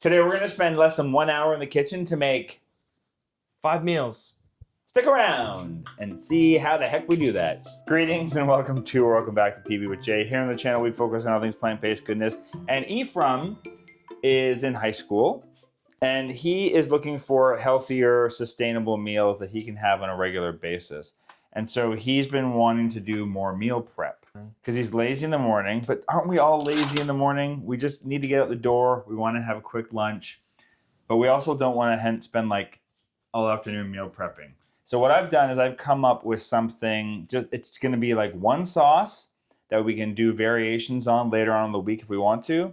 Today we're gonna spend less than 1 hour in the kitchen to make 5 meals. Stick around and see how the heck we do that. Greetings and welcome back to PB with Jay. Here on the channel we focus on all things plant-based goodness. And Ephraim is in high school and he is looking for healthier, sustainable meals that he can have on a regular basis. And so he's been wanting to do more meal prep because he's lazy in the morning. But aren't we all lazy in the morning? We just need to get out the door. We want to have a quick lunch, but we also don't want to spend like all afternoon meal prepping. So what I've done is I've come up with something, it's going to be like one sauce that we can do variations on later on in the week if we want to.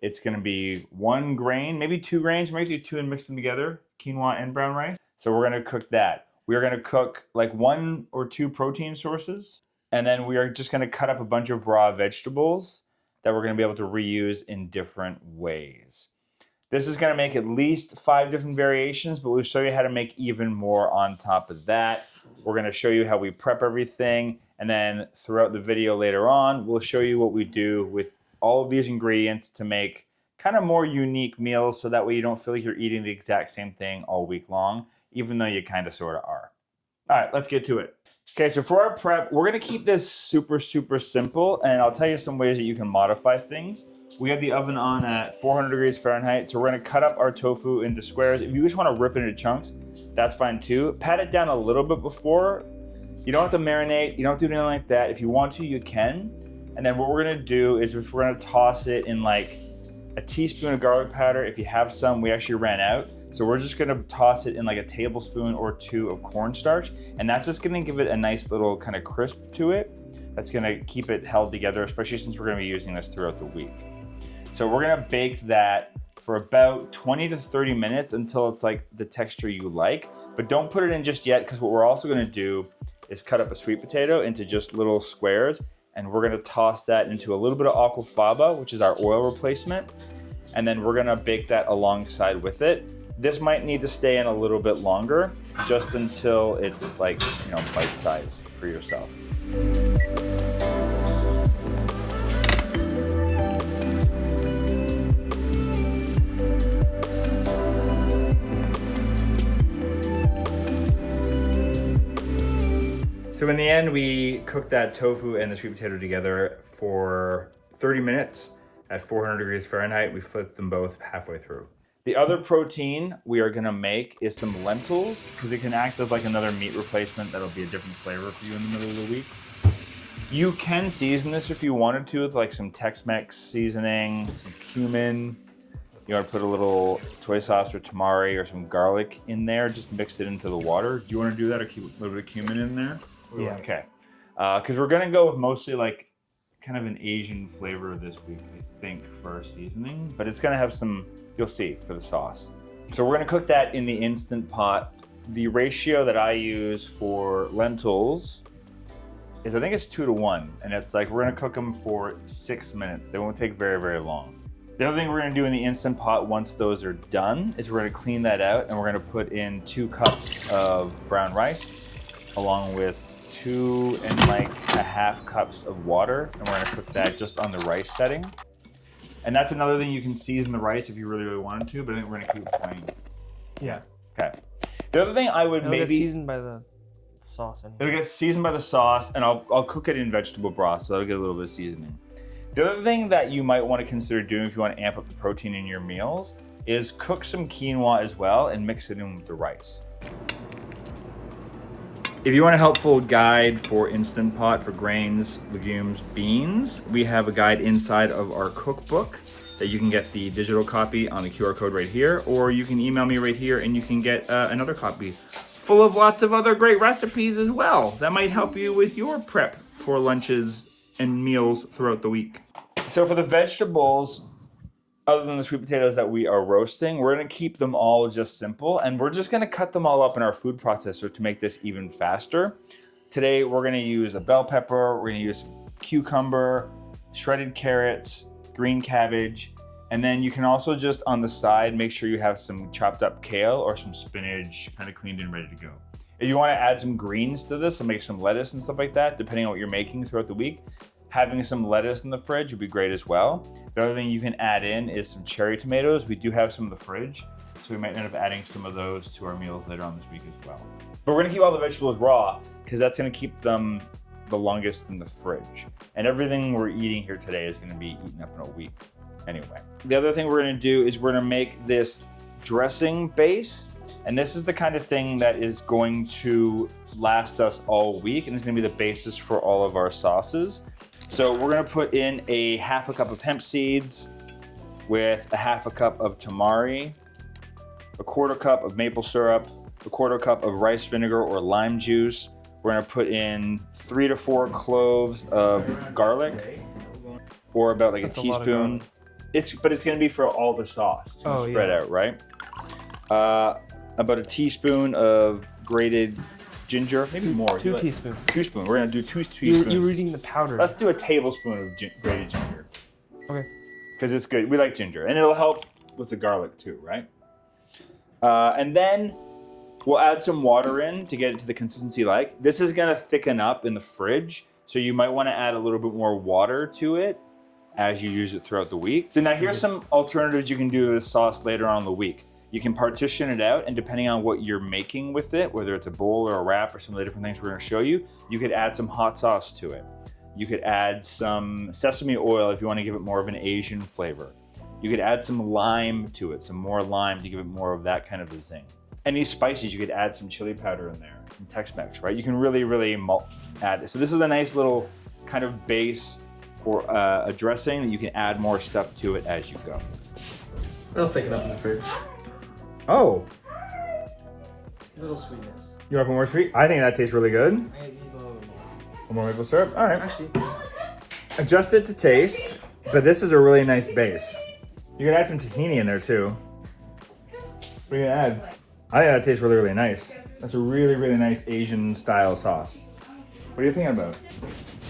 It's going to be one grain, maybe 2 grains, maybe do 2 and mix them together, quinoa and brown rice. So we're going to cook that. We're going to cook like 1 or 2 protein sources. And then we are just going to cut up a bunch of raw vegetables that we're going to be able to reuse in different ways. This is going to make at least 5 different variations, but we'll show you how to make even more on top of that. We're going to show you how we prep everything. And then throughout the video later on, we'll show you what we do with all of these ingredients to make kind of more unique meals so that way you don't feel like you're eating the exact same thing all week long, even though you kind of sort of are. All right, let's get to it. Okay, so for our prep, we're going to keep this super simple, and I'll tell you some ways that you can modify things. We have the oven on at 400 degrees Fahrenheit, so we're going to cut up our tofu into squares. If you just want to rip it into chunks, that's fine too. Pat it down a little bit before. You don't have to marinate. You don't do anything like that. If you want to, you can. And then what we're going to do is we're going to toss it in like a teaspoon of garlic powder. If you have some, we actually ran out. So we're just going to toss it in like a tablespoon or 2 of cornstarch. And that's just going to give it a nice little kind of crisp to it. That's going to keep it held together, especially since we're going to be using this throughout the week. So we're going to bake that for about 20 to 30 minutes until it's like the texture you like. But don't put it in just yet, because what we're also going to do is cut up a sweet potato into just little squares. And we're going to toss that into a little bit of aquafaba, which is our oil replacement. And then we're going to bake that alongside with it. This might need to stay in a little bit longer, just until it's like, bite size for yourself. So in the end, we cooked that tofu and the sweet potato together for 30 minutes at 400 degrees Fahrenheit. We flipped them both halfway through. The other protein we are gonna make is some lentils, because it can act as like another meat replacement that'll be a different flavor for you in the middle of the week. You can season this if you wanted to with like some Tex-Mex seasoning, some cumin. You want to put a little soy sauce or tamari or some garlic in there, just mix it into the water. Do you want to do that or keep a little bit of cumin in there? Yeah. Okay. Because we're gonna go with mostly like kind of an Asian flavor this week, I think, for our seasoning. But it's gonna have some, you'll see, for the sauce. So we're gonna cook that in the Instant Pot. The ratio that I use for lentils is, I think it's 2 to 1. And it's like, we're gonna cook them for 6 minutes. They won't take very long. The other thing we're gonna do in the Instant Pot once those are done is we're gonna clean that out and we're gonna put in 2 cups of brown rice along with 2.5 cups of water, and we're gonna cook that just on the rice setting. And that's another thing, you can season the rice if you really wanted to, but I think we're gonna keep it plain. Yeah. Okay. The other thing I would It'll get seasoned by the sauce anyway. It'll get seasoned by the sauce, and I'll cook it in vegetable broth, so that'll get a little bit of seasoning. The other thing that you might want to consider doing if you want to amp up the protein in your meals is cook some quinoa as well and mix it in with the rice. If you want a helpful guide for Instant Pot for grains, legumes, beans, we have a guide inside of our cookbook that you can get the digital copy on the QR code right here, or you can email me right here and you can get another copy full of lots of other great recipes as well. That might help you with your prep for lunches and meals throughout the week. So for the vegetables, other than the sweet potatoes that we are roasting, we're gonna keep them all just simple, and we're just gonna cut them all up in our food processor to make this even faster. Today, we're gonna use a bell pepper, we're gonna use cucumber, shredded carrots, green cabbage, and then you can also just on the side, make sure you have some chopped up kale or some spinach kind of cleaned and ready to go. If you wanna add some greens to this and make some lettuce and stuff like that, depending on what you're making throughout the week, Having some lettuce in the fridge would be great as well. The other thing you can add in is some cherry tomatoes. We do have some in the fridge, so we might end up adding some of those to our meals later on this week as well. But we're gonna keep all the vegetables raw because that's gonna keep them the longest in the fridge. And everything we're eating here today is gonna be eaten up in a week anyway. The other thing we're gonna do is we're gonna make this dressing base. And this is the kind of thing that is going to last us all week, and it's gonna be the basis for all of our sauces. So we're gonna put in a half a cup of hemp seeds with a half a cup of tamari, a quarter cup of maple syrup, a quarter cup of rice vinegar or lime juice. We're gonna put in 3 to 4 cloves of garlic, or about like a teaspoon. But it's gonna be for all the sauce. It's gonna spread out, right? About a teaspoon of grated ginger, maybe more. 2 teaspoons. 2 spoons. We're gonna do 2 teaspoons. You're reading the powder. Let's do a tablespoon of grated ginger. Okay. Because it's good. We like ginger, and it'll help with the garlic too, right? And then we'll add some water in to get it to the consistency like. This is gonna thicken up in the fridge, so you might want to add a little bit more water to it as you use it throughout the week. So now here's some alternatives you can do to this sauce later on in the week. You can partition it out, and depending on what you're making with it, whether it's a bowl or a wrap or some of the different things we're gonna show you, you could add some hot sauce to it. You could add some sesame oil if you wanna give it more of an Asian flavor. You could add some lime to it, some more lime to give it more of that kind of a zing. Any spices, you could add some chili powder in there, some Tex-Mex, right? You can really add it. So this is a nice little kind of base for a dressing that you can add more stuff to it as you go. It'll thicken up in the fridge. Oh, A little sweetness. you want more sweet? I think that tastes really good. I need a little bit more. More maple syrup? All right. Actually, Adjust it to taste, but this is a really nice base. You can add some tahini in there too. What are you gonna add? I think that tastes really, really nice. That's a really, really nice Asian style sauce. What are you thinking about?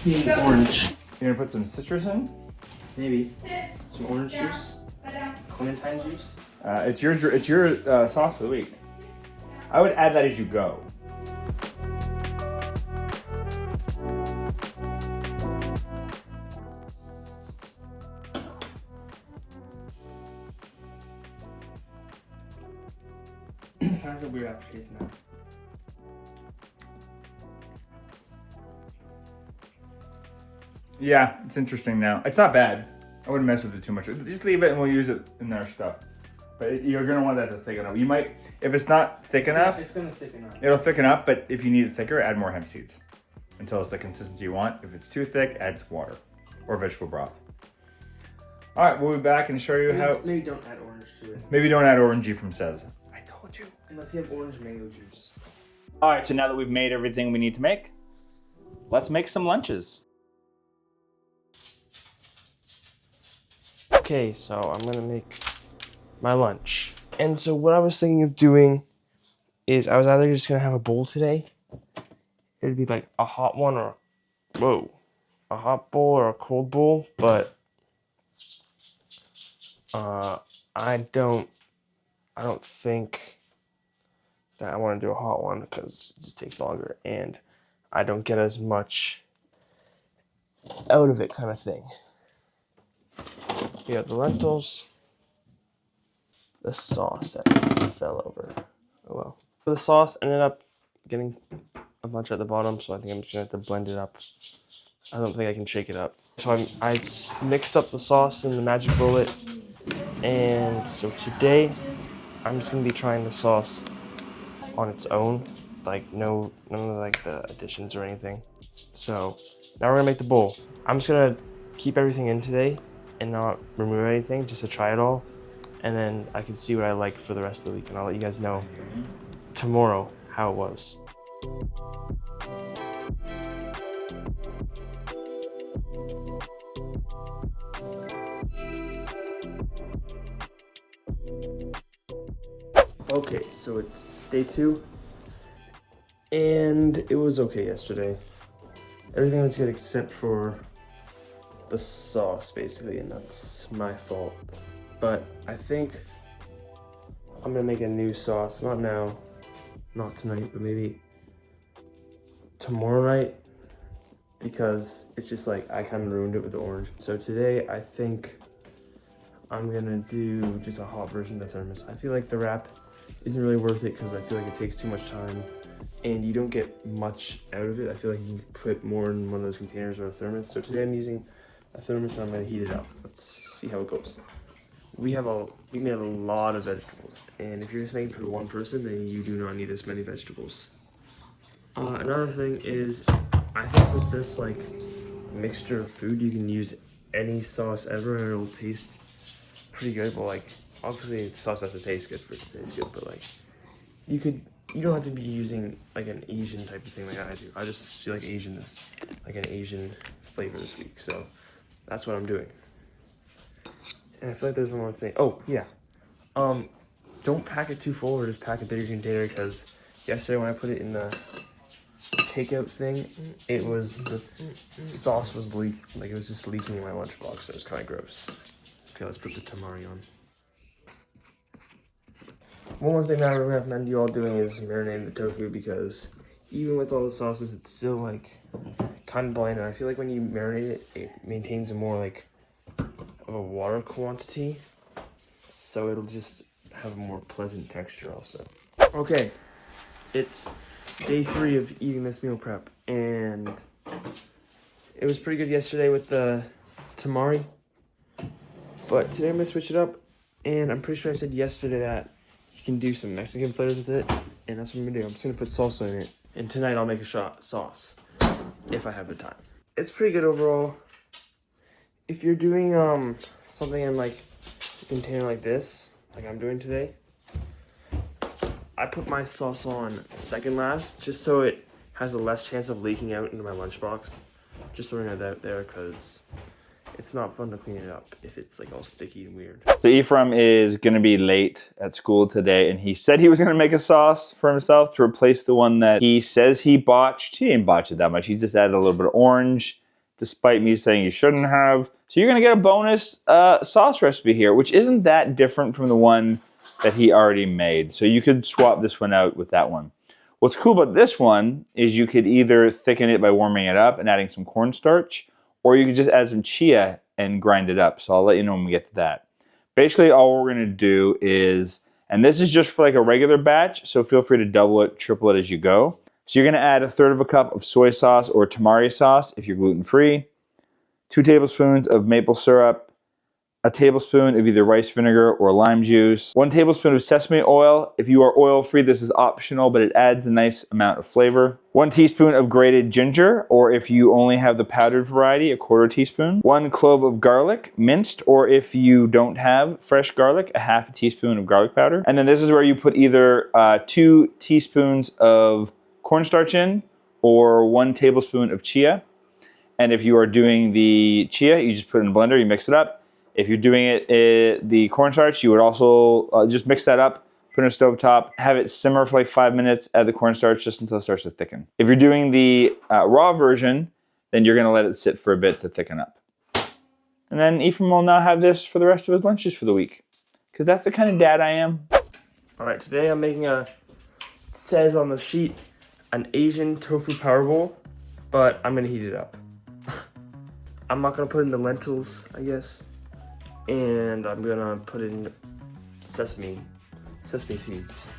maybe orange. You're gonna put some citrus in? Maybe some orange juice, clementine juice. It's your sauce for the week. I would add that as you go. Kind of has a weird aftertaste now. Yeah, it's interesting now. It's not bad. I wouldn't mess with it too much. Just leave it and we'll use it in our stuff. But you're gonna want that to thicken up. You might, if it's not thick enough, It's gonna thicken up. it'll thicken up, but if you need it thicker, add more hemp seeds until it's the consistency you want. If it's too thick, add some water or vegetable broth. All right, we'll be back and show you how. Maybe don't add orange to it. Maybe don't add orange, Ephraim says. I told you. Unless you have orange mango juice. All right, so now that we've made everything we need to make, let's make some lunches. Okay, so I'm gonna make my lunch. And so what I was thinking of doing is I was either just gonna have a bowl today. It'd be like a hot one or a hot bowl or a cold bowl, but I don't think that I want to do a hot one because it just takes longer and I don't get as much out of it, kind of thing. We got the lentils, the sauce that fell over. Oh well. The sauce ended up getting a bunch at the bottom, so I think I'm just gonna have to blend it up. I don't think I can shake it up. So I mixed up the sauce in the magic bullet, and so today I'm just gonna be trying the sauce on its own, like none of like the additions or anything. So now we're gonna make the bowl. I'm just gonna keep everything in today and not remove anything, just to try it all, and then I can see what I like for the rest of the week, and I'll let you guys know tomorrow how it was. Okay, so it's day 2, and it was okay yesterday. Everything was good except for the sauce, basically, and that's my fault. But I think I'm gonna make a new sauce, not now, not tonight, but maybe tomorrow night, because it's just like I kind of ruined it with the orange. So today I think I'm gonna do just a hot version of the thermos. I feel like the wrap isn't really worth it because I feel like it takes too much time and you don't get much out of it. I feel like you can put more in one of those containers or a thermos. So today I'm using a thermos and I'm gonna heat it up. Let's see how it goes. We made a lot of vegetables, and if you're just making for one person, then you do not need this many vegetables. Another thing is, I think with this like mixture of food, you can use any sauce ever and it'll taste pretty good. But like, obviously the sauce has to taste good for it to taste good, but like, you don't have to be using like an Asian type of thing like I do. I just feel like an Asian flavor this week, so that's what I'm doing. And I feel like there's one more thing. Oh yeah, don't pack it too full or just pack a bigger container, because yesterday when I put it in the takeout thing, the sauce was it was just leaking in my lunchbox. So it was kind of gross. Okay, let's put the tamari on. One more thing that I would recommend you all doing is marinating the tofu, because even with all the sauces, it's still like kind of bland. And I feel like when you marinate it, it maintains a more like of a water quantity, so it'll just have a more pleasant texture also. Okay, it's day 3 of eating this meal prep, and it was pretty good yesterday with the tamari, but today I'm gonna switch it up, and I'm pretty sure I said yesterday that you can do some Mexican flavors with it, and that's what I'm gonna do. I'm just gonna put salsa in it, and tonight I'll make a sauce if I have the time. It's pretty good overall. If you're doing something in like a container like this, like I'm doing today, I put my sauce on second last just so it has a less chance of leaking out into my lunchbox. Just throwing that out there because it's not fun to clean it up if it's like all sticky and weird. So Ephraim is gonna be late at school today, and he said he was gonna make a sauce for himself to replace the one that he says he botched. He didn't botch it that much. He just added a little bit of orange, despite me saying you shouldn't have. So you're gonna get a bonus sauce recipe here, which isn't that different from the one that he already made. So you could swap this one out with that one. What's cool about this one is you could either thicken it by warming it up and adding some cornstarch, or you could just add some chia and grind it up. So I'll let you know when we get to that. Basically, all we're gonna do is, and this is just for like a regular batch, so feel free to double it, triple it as you go. So you're gonna add 1/3 cup of soy sauce or tamari sauce if you're gluten-free, 2 tablespoons of maple syrup, 1 tablespoon of either rice vinegar or lime juice, 1 tablespoon of sesame oil. If you are oil-free, this is optional, but it adds a nice amount of flavor. 1 teaspoon of grated ginger, or if you only have the powdered variety, 1/4 teaspoon. 1 clove of garlic, minced, or if you don't have fresh garlic, 1/2 teaspoon of garlic powder. And then this is where you put either 2 teaspoons of cornstarch in, or 1 tablespoon of chia. And if you are doing the chia, you just put it in a blender, you mix it up. If you're doing the cornstarch, you would also just mix that up, put it in a stovetop, have it simmer for like 5 minutes, add the cornstarch just until it starts to thicken. If you're doing the raw version, then you're gonna let it sit for a bit to thicken up. And then Ephraim will now have this for the rest of his lunches for the week, because that's the kind of dad I am. All right, today I'm making it says on the sheet, an Asian tofu power bowl, but I'm gonna heat it up. I'm not gonna put in the lentils, I guess, and I'm gonna put in sesame seeds,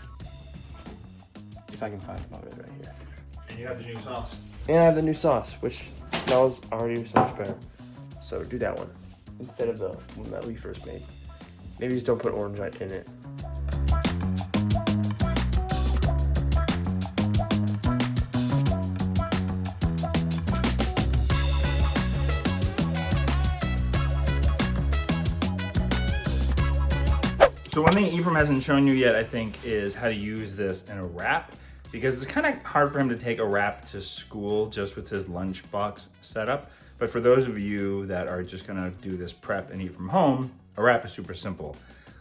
if I can find them right here. And you have the new sauce. And I have the new sauce, which smells already so much better. So do that one instead of the one that we first made. Maybe just don't put orange in it. So one thing Ephraim hasn't shown you yet, I think, is how to use this in a wrap, because it's kind of hard for him to take a wrap to school just with his lunchbox setup. But for those of you that are just gonna do this prep and eat from home, a wrap is super simple.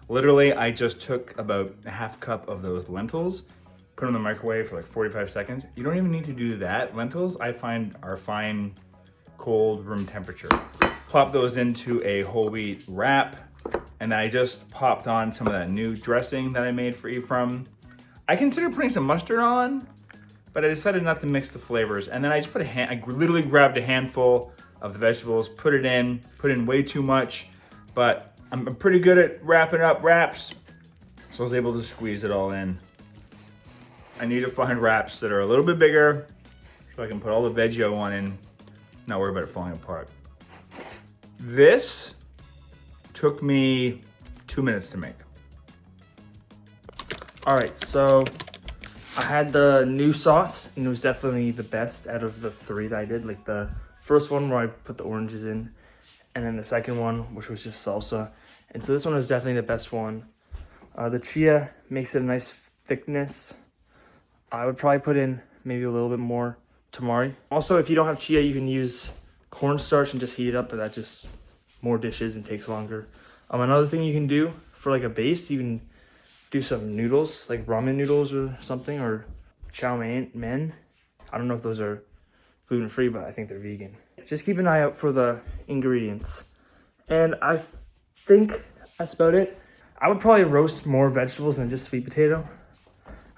Literally, I just took about 1/2 cup of those lentils, put them in the microwave for like 45 seconds. You don't even need to do that. Lentils, I find, are fine cold room temperature. Plop those into a whole wheat wrap, and I just popped on some of that new dressing that I made for Ephraim. I consider putting some mustard on, but I decided not to mix the flavors. And then I just I literally grabbed a handful of the vegetables, put in way too much, but I'm pretty good at wrapping up wraps, so I was able to squeeze it all in. I need to find wraps that are a little bit bigger so I can put all the veggie I want in, not worry about it falling apart. This took me 2 minutes to make. All right, so I had the new sauce, and it was definitely the best out of the 3 that I did. Like the first one where I put the oranges in, and then the second one, which was just salsa. And so this one is definitely the best one. The chia makes it a nice thickness. I would probably put in maybe a little bit more tamari. Also, if you don't have chia, you can use cornstarch and just heat it up, but that's just more dishes and takes longer. Another thing you can do for like a base, you can do some noodles, like ramen noodles or something, or chow mein. I don't know if those are gluten-free, but I think they're vegan. Just keep an eye out for the ingredients. And I think that's about it. I would probably roast more vegetables than just sweet potato.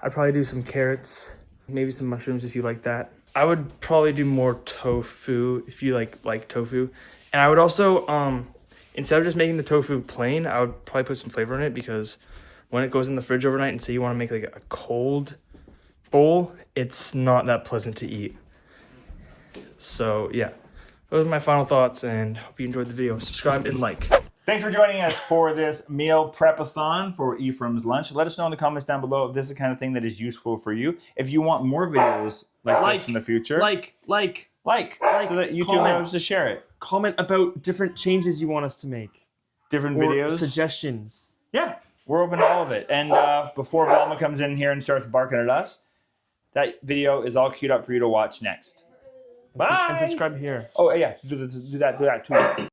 I'd probably do some carrots, maybe some mushrooms if you like that. I would probably do more tofu if you like tofu. And I would also, instead of just making the tofu plain, I would probably put some flavor in it, because when it goes in the fridge overnight and say you want to make like a cold bowl, it's not that pleasant to eat. So yeah, those are my final thoughts, and hope you enjoyed the video. Subscribe and like. Thanks for joining us for this meal prep-a-thon for Ephraim's lunch. Let us know in the comments down below if this is the kind of thing that is useful for you. If you want more videos like this in the future, like, so that YouTube knows to share it. Comment about different changes you want us to make. Different or videos. Suggestions. Yeah, we're open to all of it. And before Velma comes in here and starts barking at us, that video is all queued up for you to watch next. Bye. And subscribe here. Oh yeah, do that too.